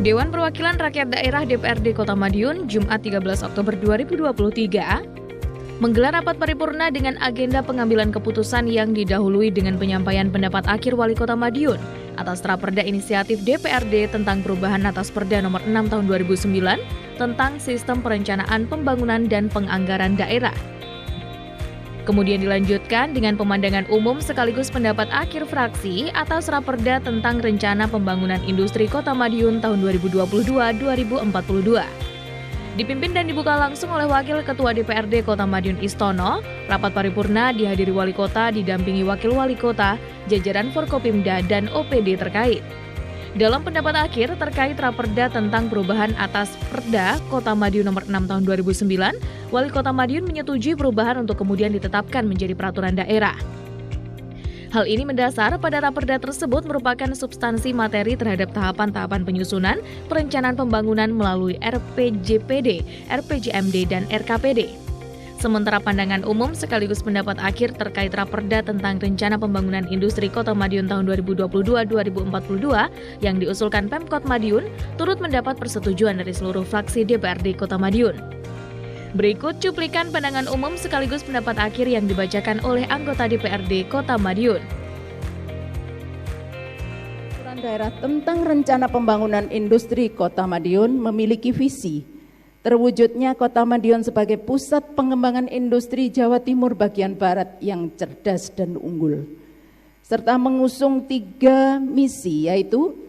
Dewan Perwakilan Rakyat Daerah DPRD Kota Madiun, Jumat 13 Oktober 2023, menggelar rapat paripurna dengan agenda pengambilan keputusan yang didahului dengan penyampaian pendapat akhir Wali Kota Madiun atas Raperda Inisiatif DPRD tentang perubahan atas Perda Nomor 6 Tahun 2009 tentang Sistem Perencanaan Pembangunan dan Penganggaran Daerah. Kemudian dilanjutkan dengan pemandangan umum sekaligus pendapat akhir fraksi atas Raperda tentang Rencana Pembangunan Industri Kota Madiun tahun 2022-2042. Dipimpin dan dibuka langsung oleh Wakil Ketua DPRD Kota Madiun Istono, rapat paripurna dihadiri Wali Kota didampingi Wakil Wali Kota, jajaran Forkopimda dan OPD terkait. Dalam pendapat akhir terkait Raperda tentang perubahan atas Perda Kota Madiun Nomor 6 Tahun 2009, Wali Kota Madiun menyetujui perubahan untuk kemudian ditetapkan menjadi peraturan daerah. Hal ini mendasar pada Raperda tersebut merupakan substansi materi terhadap tahapan-tahapan penyusunan perencanaan pembangunan melalui RPJPD, RPJMD, dan RKPD. Sementara pandangan umum sekaligus pendapat akhir terkait Raperda tentang Rencana Pembangunan Industri Kota Madiun tahun 2022-2042 yang diusulkan Pemkot Madiun turut mendapat persetujuan dari seluruh fraksi DPRD Kota Madiun. Berikut cuplikan pandangan umum sekaligus pendapat akhir yang dibacakan oleh anggota DPRD Kota Madiun. Daerah tentang Rencana Pembangunan Industri Kota Madiun memiliki visi terwujudnya Kota Madiun sebagai pusat pengembangan industri Jawa Timur bagian Barat yang cerdas dan unggul, serta mengusung 3 misi, yaitu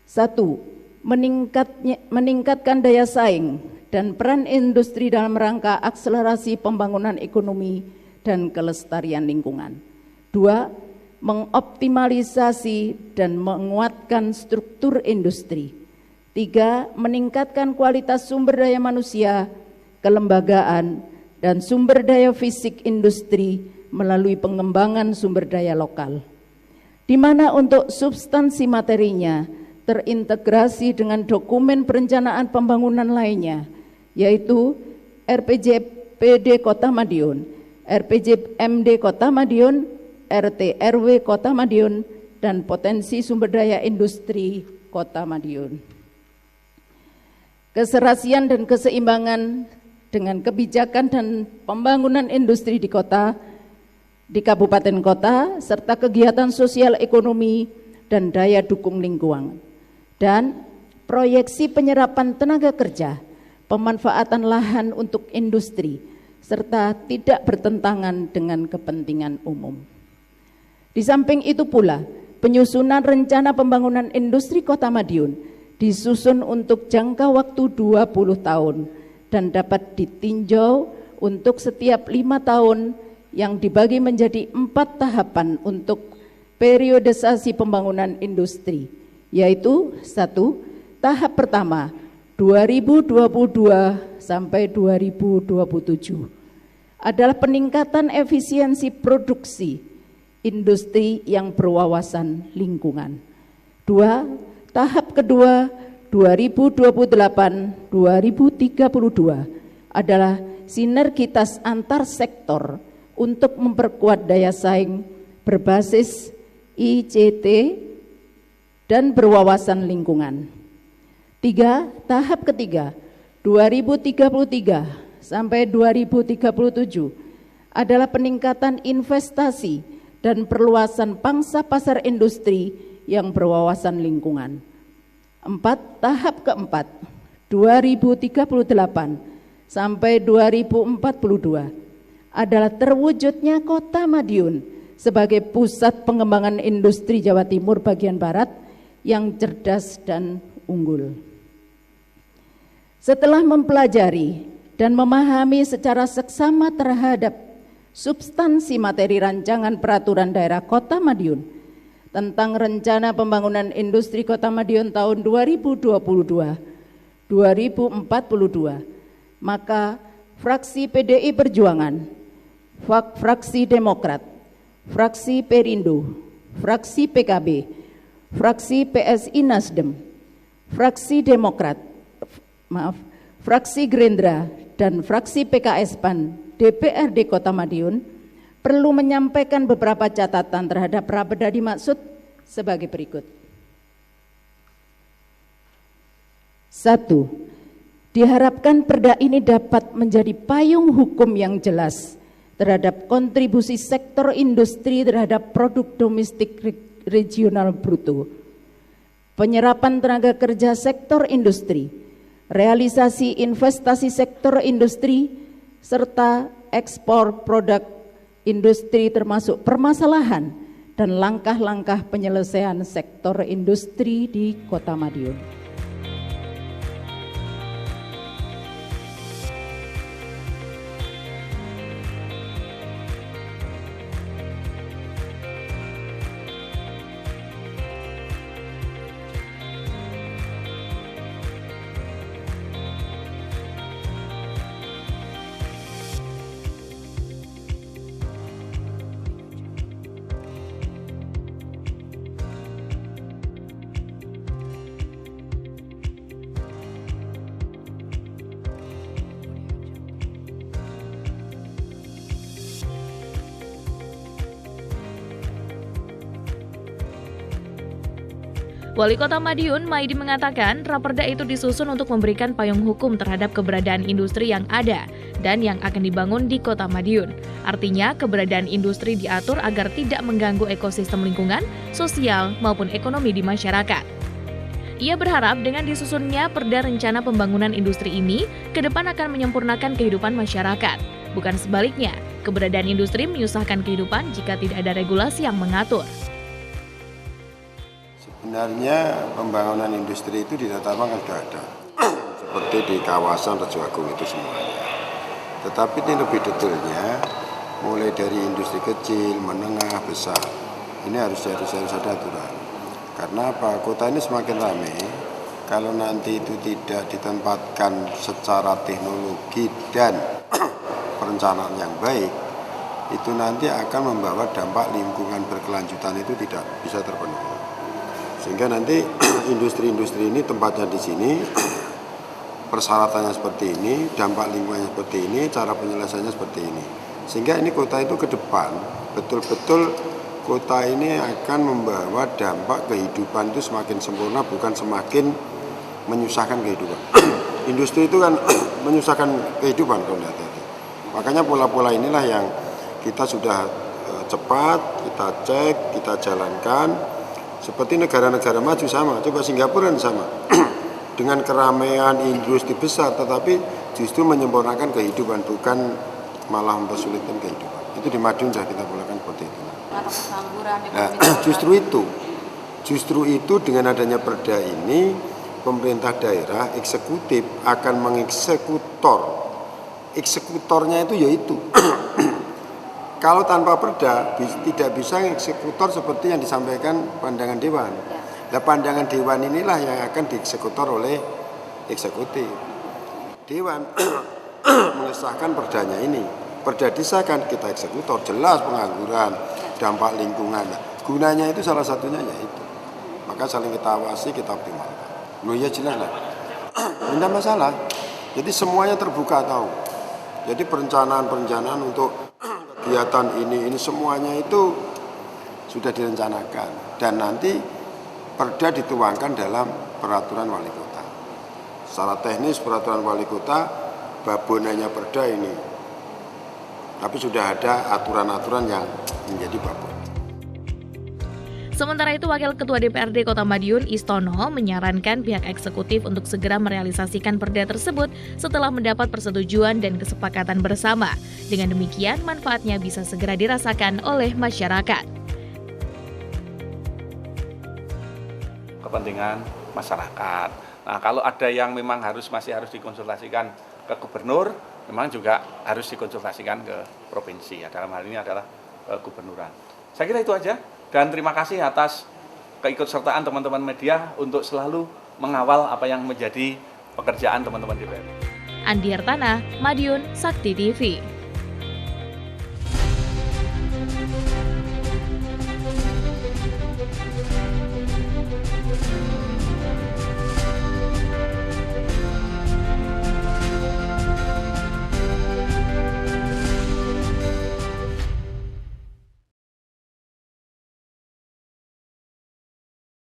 1. Meningkatkan daya saing dan peran industri dalam rangka akselerasi pembangunan ekonomi dan kelestarian lingkungan. 2. Mengoptimalisasi dan menguatkan struktur industri. 3. Meningkatkan kualitas sumber daya manusia, kelembagaan, dan sumber daya fisik industri melalui pengembangan sumber daya lokal, di mana untuk substansi materinya terintegrasi dengan dokumen perencanaan pembangunan lainnya, yaitu RPJPD Kota Madiun, RPJMD Kota Madiun, RT/RW Kota Madiun, dan potensi sumber daya industri Kota Madiun. Keserasian dan keseimbangan dengan kebijakan dan pembangunan industri di kota, di kabupaten kota, serta kegiatan sosial ekonomi dan daya dukung lingkungan, dan proyeksi penyerapan tenaga kerja, pemanfaatan lahan untuk industri, serta tidak bertentangan dengan kepentingan umum. Di samping itu pula, penyusunan rencana pembangunan industri Kota Madiun disusun untuk jangka waktu 20 tahun dan dapat ditinjau untuk setiap 5 tahun yang dibagi menjadi 4 tahapan untuk periodisasi pembangunan industri, yaitu 1. Tahap pertama 2022 sampai 2027 adalah peningkatan efisiensi produksi industri yang berwawasan lingkungan. 2. Tahap kedua 2028-2032 adalah sinergitas antar sektor untuk memperkuat daya saing berbasis ICT dan berwawasan lingkungan. 3. Tahap ketiga 2033 sampai 2037 adalah peningkatan investasi dan perluasan pangsa pasar industri yang berwawasan lingkungan. 4. Tahap keempat 2038 sampai 2042 adalah terwujudnya Kota Madiun sebagai pusat pengembangan industri Jawa Timur bagian Barat yang cerdas dan unggul. Setelah mempelajari dan memahami secara seksama terhadap substansi materi rancangan peraturan daerah Kota Madiun tentang Rencana Pembangunan Industri Kota Madiun tahun 2022-2042, maka fraksi PDI Perjuangan, fraksi Demokrat, fraksi Perindo, fraksi PKB, fraksi PSI Nasdem, fraksi Demokrat, fraksi Gerindra, dan fraksi PKS PAN DPRD Kota Madiun perlu menyampaikan beberapa catatan terhadap Raperda dimaksud sebagai berikut. Satu, diharapkan perda ini dapat menjadi payung hukum yang jelas terhadap kontribusi sektor industri terhadap produk domestik regional bruto, penyerapan tenaga kerja sektor industri, realisasi investasi sektor industri, serta ekspor produk industri termasuk permasalahan dan langkah-langkah penyelesaian sektor industri di Kota Madiun. Wali Kota Madiun, Maidi mengatakan raperda itu disusun untuk memberikan payung hukum terhadap keberadaan industri yang ada dan yang akan dibangun di Kota Madiun. Artinya, keberadaan industri diatur agar tidak mengganggu ekosistem lingkungan, sosial, maupun ekonomi di masyarakat. Ia berharap dengan disusunnya perda rencana pembangunan industri ini, ke depan akan menyempurnakan kehidupan masyarakat. Bukan sebaliknya, keberadaan industri menyusahkan kehidupan jika tidak ada regulasi yang mengatur. Sebenarnya pembangunan industri itu di Tatapang kan sudah ada, seperti di kawasan Rejo Agung itu semuanya. Tetapi ini lebih detailnya, mulai dari industri kecil, menengah, besar. Ini harus ada aturan. Karena apa? Kota ini semakin ramai, kalau nanti itu tidak ditempatkan secara teknologi dan perencanaan yang baik, itu nanti akan membawa dampak lingkungan berkelanjutan itu tidak bisa terpenuhi. Sehingga nanti industri-industri ini tempatnya di sini, persyaratannya seperti ini, dampak lingkungannya seperti ini, cara penyelesaiannya seperti ini. Sehingga ini kota itu ke depan, betul-betul kota ini akan membawa dampak kehidupan itu semakin sempurna, bukan semakin menyusahkan kehidupan. Industri itu kan menyusahkan kehidupan kalau tidak hati. Makanya pola-pola inilah yang kita sudah cepat, kita cek, kita jalankan. Seperti negara-negara maju sama, coba Singapura sama. Dengan keramaian industri besar, tetapi justru menyempurnakan kehidupan, bukan malah mempersulitkan kehidupan. Itu di Madiun sudah kita lakukan seperti itu. Nah, justru itu dengan adanya perda ini, pemerintah daerah, eksekutif akan mengeksekutor. Eksekutornya itu yaitu kalau tanpa perda tidak bisa eksekutor seperti yang disampaikan pandangan dewan. Nah, pandangan dewan inilah yang akan dieksekutor oleh eksekutif. Dewan mengesahkan perdanya ini. Perda disahkan, kita eksekutor, jelas pengangguran, dampak lingkungan. Gunanya itu salah satunya yaitu. Maka saling kita awasi, kita optimalkan. Loh ya jelas lah. Tidak masalah. Jadi semuanya terbuka tahu. Jadi perencanaan untuk kegiatan ini semuanya itu sudah direncanakan dan nanti perda dituangkan dalam peraturan wali kota. Secara teknis peraturan wali kota babonannya perda ini, tapi sudah ada aturan-aturan yang menjadi babon. Sementara itu, Wakil Ketua DPRD Kota Madiun, Istono, menyarankan pihak eksekutif untuk segera merealisasikan perda tersebut setelah mendapat persetujuan dan kesepakatan bersama. Dengan demikian, manfaatnya bisa segera dirasakan oleh masyarakat. Kepentingan masyarakat. Nah, kalau ada yang memang masih harus dikonsultasikan ke gubernur, memang juga harus dikonsultasikan ke provinsi. Dalam hal ini adalah gubernuran. Saya kira itu aja. Dan terima kasih atas keikutsertaan teman-teman media untuk selalu mengawal apa yang menjadi pekerjaan teman-teman DPR. Andi Hartana, Madiun, Sakti TV.